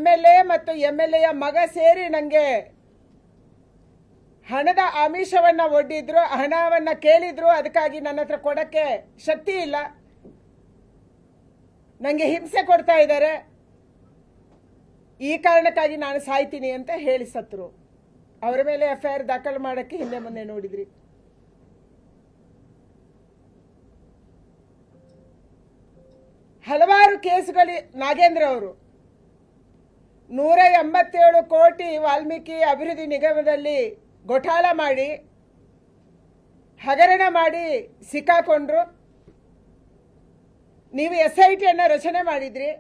MLA ಮತ್ತು MLA ಮಗ ಸೇರಿ ನನಗೆ ಹಣದ ಆಮಿಷವನ್ನ ಒಡ್ಡಿದ್ರು, ಹಣವನ್ನ ಕೇಳಿದ್ರು. ಅದಕ್ಕಾಗಿ ನನ್ನ ಹತ್ರ ಕೊಡಕ್ಕೆ ಶಕ್ತಿ ಇಲ್ಲ, ನನಗೆ ಹಿಂಸೆ ಕೊಡ್ತಾ ಇದ್ದಾರೆ, ಈ ಕಾರಣಕ್ಕಾಗಿ ನಾನು ಸಾಯ್ತೀನಿ ಅಂತ ಹೇಳಿ ಸತ್ರು. ಅವರ ಮೇಲೆ FIR ದಾಖಲು ಮಾಡಕ್ಕೆ ಹಿಂದೆ ಮುಂದೆ ನೋಡಿದ್ರಿ. ಹಲವಾರು ಕೇಸುಗಳು. ನಾಗೇಂದ್ರ ಅವರು 187 ಕೋಟಿ ವಾಲ್ಮೀಕಿ ಅಭಿವೃದ್ಧಿ ನಿಗಮದಲ್ಲಿ ಘೋಟಾಲ ಮಾಡಿ ಹಗರಣ ಮಾಡಿ ಸಿಕ್ಕಾಕೊಂಡ್ರು. ನೀವು SITಯನ್ನು ರಚನೆ ಮಾಡಿದ್ರಿ.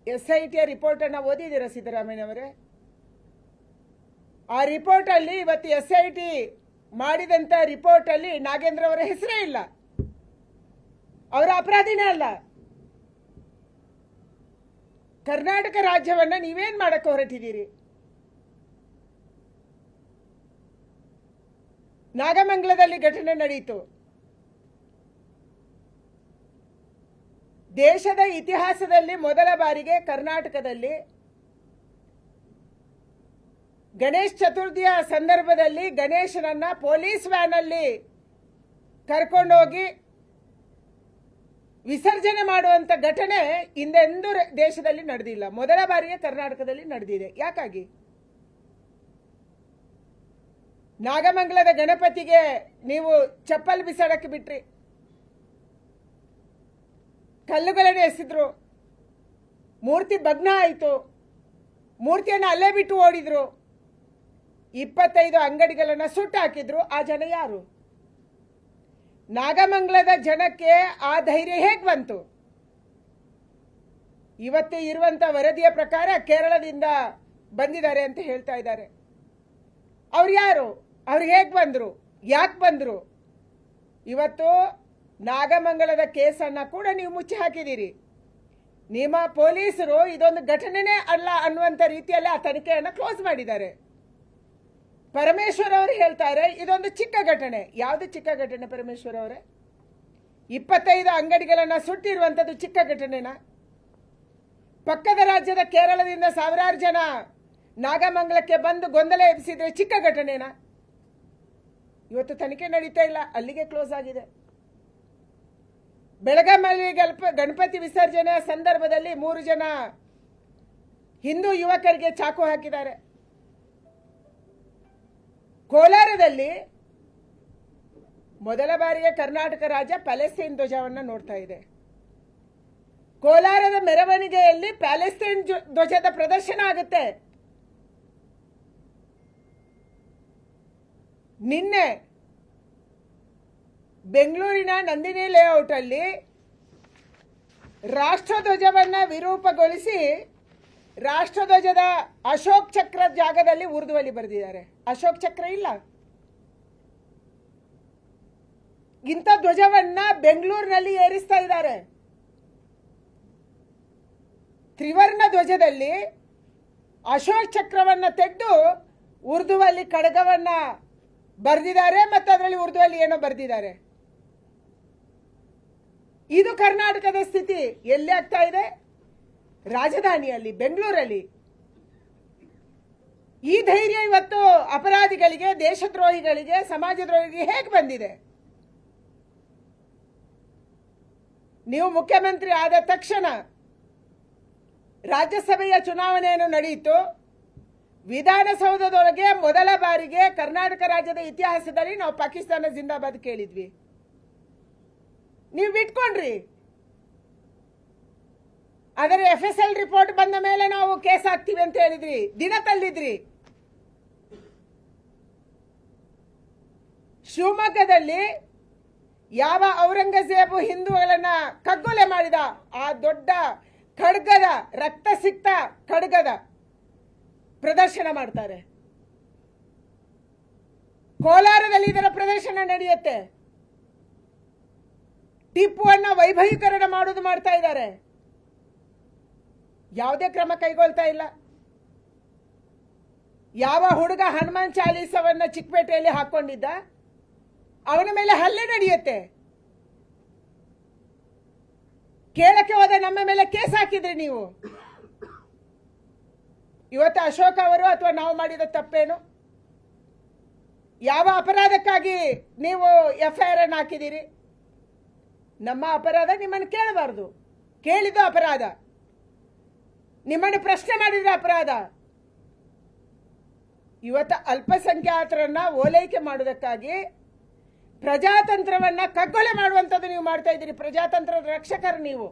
SITಯ ರಿಪೋರ್ಟ್ ಅನ್ನು ಓದಿದ್ದೀರಾ ಸಿದ್ದರಾಮಯ್ಯನವರೇ? ಆ ರಿಪೋರ್ಟ್ ಅಲ್ಲಿ ಇವತ್ತು SIT ಮಾಡಿದಂತ ರಿಪೋರ್ಟ್ ಅಲ್ಲಿ ನಾಗೇಂದ್ರ ಅವರ ಹೆಸರೇ ಇಲ್ಲ. ಅವರ ಅಪರಾಧಿನೇ ಅಲ್ಲ. ಕರ್ನಾಟಕ ರಾಜ್ಯವನ್ನ ನೀವೇನ್ ಮಾಡಕ್ಕೆ ಹೊರಟಿದ್ದೀರಿ? ನಾಗಮಂಗಲದಲ್ಲಿ ಘಟನೆ ನಡೆಯಿತು. ದೇಶದ ಇತಿಹಾಸದಲ್ಲಿ ಮೊದಲ ಬಾರಿಗೆ ಕರ್ನಾಟಕದಲ್ಲಿ ಗಣೇಶ್ ಚತುರ್ಥಿಯ ಸಂದರ್ಭದಲ್ಲಿ ಗಣೇಶನನ್ನ ಪೊಲೀಸ್ ವ್ಯಾನ್ ಅಲ್ಲಿ ಕರ್ಕೊಂಡೋಗಿ ವಿಸರ್ಜನೆ ಮಾಡುವಂತ ಘಟನೆ ಹಿಂದೆಂದೂ ದೇಶದಲ್ಲಿ ನಡೆದಿಲ್ಲ. ಮೊದಲ ಬಾರಿಗೆ ಕರ್ನಾಟಕದಲ್ಲಿ ನಡೆದಿದೆ. ಯಾಕಾಗಿ? ನಾಗಮಂಗಲದ ಗಣಪತಿಗೆ ನೀವು ಚಪ್ಪಲ್ ಬಿಸಾಡಕ್ಕೆ ಬಿಟ್ರಿ, ಕಲ್ಲುಗಳನ್ನು ಎಸೆದ್ರು, ಮೂರ್ತಿ ಭಗ್ನ ಆಯಿತು, ಮೂರ್ತಿಯನ್ನು ಅಲ್ಲೇ ಬಿಟ್ಟು ಓಡಿದ್ರು, 25 ಅಂಗಡಿಗಳನ್ನು ಸುಟ್ಟು ಹಾಕಿದ್ರು. ಆ ಜನ ಯಾರು? ನಾಗಮಂಗಲದ ಜನಕ್ಕೆ ಆ ಧೈರ್ಯ ಹೇಗೆ ಬಂತು? ಇವತ್ತು ಇರುವಂತ ವರದಿಯ ಪ್ರಕಾರ ಕೇರಳದಿಂದ ಬಂದಿದ್ದಾರೆ ಅಂತ ಹೇಳ್ತಾ ಇದ್ದಾರೆ. ಅವ್ರು ಯಾರು? ಅವ್ರು ಹೇಗೆ ಬಂದ್ರು? ಯಾಕೆ ಬಂದ್ರು? ಇವತ್ತು ನಾಗಮಂಗಲದ ಕೇಸನ್ನ ಕೂಡ ನೀವು ಮುಚ್ಚಿ ಹಾಕಿದ್ದೀರಿ. ನಿಮ್ಮ ಪೊಲೀಸರು ಇದೊಂದು ಘಟನೆನೇ ಅಲ್ಲ ಅನ್ನುವಂಥ ರೀತಿಯಲ್ಲಿ ಆ ತನಿಖೆಯನ್ನು ಕ್ಲೋಸ್ ಮಾಡಿದ್ದಾರೆ. ಪರಮೇಶ್ವರ್ ಅವರು ಹೇಳ್ತಾರೆ ಇದೊಂದು ಚಿಕ್ಕ ಘಟನೆ. ಯಾವುದು ಚಿಕ್ಕ ಘಟನೆ ಪರಮೇಶ್ವರ್ ಅವರೇ? 25 ಅಂಗಡಿಗಳನ್ನು ಸುಟ್ಟಿರುವಂಥದ್ದು ಚಿಕ್ಕ ಘಟನೆನಾ? ಪಕ್ಕದ ರಾಜ್ಯದ ಕೇರಳದಿಂದ ಸಾವಿರಾರು ಜನ ನಾಗಮಂಗಲಕ್ಕೆ ಬಂದು ಗೊಂದಲ ಎಬ್ಬಿಸಿದ್ರೆ ಚಿಕ್ಕ ಘಟನೆನಾ? ಇವತ್ತು ತನಿಖೆ ನಡೀತಾ ಇಲ್ಲ, ಅಲ್ಲಿಗೆ ಕ್ಲೋಸ್ ಆಗಿದೆ. ಬೆಳಗಾವಿಯಲ್ಲಿ ಗಣಪತಿ ವಿಸರ್ಜನೆಯ ಸಂದರ್ಭದಲ್ಲಿ 3 ಜನ ಹಿಂದೂ ಯುವಕರಿಗೆ ಚಾಕು ಹಾಕಿದ್ದಾರೆ. ಕೋಲಾರದಲ್ಲಿ ಮೊದಲ ಬಾರಿಗೆ ಕರ್ನಾಟಕ ರಾಜ್ಯ ಪ್ಯಾಲೆಸ್ತೈನ್ ಧ್ವಜವನ್ನು ನೋಡ್ತಾ ಇದೆ. ಕೋಲಾರದ ಮೆರವಣಿಗೆಯಲ್ಲಿ ಪ್ಯಾಲೆಸ್ತೈನ್ ಧ್ವಜದ ಪ್ರದರ್ಶನ ಆಗುತ್ತೆ. ನಿನ್ನೆ ಬೆಂಗಳೂರಿನ ನಂದಿನಿ ಲೇಔಟ್ ಅಲ್ಲಿ ರಾಷ್ಟ್ರಧ್ವಜವನ್ನ ವಿರೂಪಗೊಳಿಸಿ ರಾಷ್ಟ್ರಧ್ವಜದ ಅಶೋಕ್ ಚಕ್ರ ಜಾಗದಲ್ಲಿ ಉರ್ದುವಲ್ಲಿ ಬರೆದಿದ್ದಾರೆ. ಅಶೋಕ್ ಚಕ್ರ ಇಲ್ಲ. ಇಂಥ ಧ್ವಜವನ್ನ ಬೆಂಗಳೂರಿನಲ್ಲಿ ಏರಿಸ್ತಾ ಇದ್ದಾರೆ. ತ್ರಿವರ್ಣ ಧ್ವಜದಲ್ಲಿ ಅಶೋಕ್ ಚಕ್ರವನ್ನ ತೆಗೆದು ಉರ್ದುವಲ್ಲಿ ಖಡ್ಗವನ್ನ ಬರೆದಿದ್ದಾರೆ ಮತ್ತು ಅದರಲ್ಲಿ ಉರ್ದುವಲ್ಲಿ ಏನೋ ಬರೆದಿದ್ದಾರೆ. ಇದು ಕರ್ನಾಟಕದ ಸ್ಥಿತಿ. ಎಲ್ಲಿ ಆಗ್ತಾ ಇದೆ? ರಾಜಧಾನಿಯಲ್ಲಿ, ಬೆಂಗಳೂರಲ್ಲಿ. ಈ ಧೈರ್ಯ ಇವತ್ತು ಅಪರಾಧಿಗಳಿಗೆ, ದೇಶದ್ರೋಹಿಗಳಿಗೆ, ಸಮಾಜದ್ರೋಹಿಗಳಿಗೆ ಹೇಗೆ ಬಂದಿದೆ? ನೀವು ಮುಖ್ಯಮಂತ್ರಿ ಆದ ತಕ್ಷಣ ರಾಜ್ಯಸಭೆಯ ಚುನಾವಣೆಯನ್ನು ನಡೆಯಿತು. ವಿಧಾನಸೌಧದೊಳಗೆ ಮೊದಲ ಬಾರಿಗೆ ಕರ್ನಾಟಕ ರಾಜ್ಯದ ಇತಿಹಾಸದಲ್ಲಿ ನಾವು ಪಾಕಿಸ್ತಾನ ಜಿಂದಾಬಾದ್ ಕೇಳಿದ್ವಿ. ನೀವು ಬಿಟ್ಕೊಂಡ್ರಿ. ಆದರೆ FSL ರಿಪೋರ್ಟ್ ಬಂದ ಮೇಲೆ ನಾವು ಕೇಸ್ ಹಾಕ್ತೀವಿ ಅಂತ ಹೇಳಿದ್ರಿ, ದಿನ ತಳ್ಳಿದ್ರಿ. ಶಿವಮೊಗ್ಗದಲ್ಲಿ ಯಾವ ಔರಂಗಜೇಬು ಹಿಂದೂಗಳನ್ನ ಕಗ್ಗೊಲೆ ಮಾಡಿದ ಆ ದೊಡ್ಡ ಖಡ್ಗದ, ರಕ್ತ ಸಿಕ್ತ ಖಡ್ಗದ ಪ್ರದರ್ಶನ ಮಾಡ್ತಾರೆ. ಕೋಲಾರದಲ್ಲಿ ಇದರ ಪ್ರದರ್ಶನ ನಡೆಯುತ್ತೆ. ಟಿಪ್ಪುವನ್ನ ವೈಭವೀಕರಣ ಮಾಡೋದು ಮಾಡ್ತಾ ಇದ್ದಾರೆ. ಯಾವುದೇ ಕ್ರಮ ಕೈಗೊಳ್ತಾ ಇಲ್ಲ. ಯಾವ ಹುಡುಗ ಹನುಮಾನ್ ಚಾಲೀಸವನ್ನ ಚಿಕ್ಕಪೇಟೆಯಲ್ಲಿ ಹಾಕೊಂಡಿದ್ದ, ಅವನ ಮೇಲೆ ಹಲ್ಲೆ ನಡೆಯುತ್ತೆ. ಕೇಳಕ್ಕೆ ಹೋದ ನಮ್ಮ ಮೇಲೆ ಕೇಸ್ ಹಾಕಿದ್ರಿ ನೀವು. ಇವತ್ತು ಅಶೋಕ್ ಅವರು ಅಥವಾ ನಾವು ಮಾಡಿದ ತಪ್ಪೇನು? ಯಾವ ಅಪರಾಧಕ್ಕಾಗಿ ನೀವು FIR ಅನ್ನು ಹಾಕಿದ್ದೀರಿ? ನಮ್ಮ ಅಪರಾಧ ನಿಮ್ಮನ್ನು ಕೇಳಬಾರ್ದು, ಕೇಳಿದ ಅಪರಾಧ, ನಿಮ್ಮನ್ನು ಪ್ರಶ್ನೆ ಮಾಡಿದ ಅಪರಾಧ. ಇವತ್ತು ಅಲ್ಪಸಂಖ್ಯಾತರನ್ನ ಓಲೈಕೆ ಮಾಡುವುದಕ್ಕಾಗಿ ಪ್ರಜಾತಂತ್ರವನ್ನ ಕಗ್ಗೊಲೆ ಮಾಡುವಂಥದ್ದು ನೀವು ಮಾಡ್ತಾ ಇದ್ದೀರಿ. ಪ್ರಜಾತಂತ್ರದ ರಕ್ಷಕರು ನೀವು.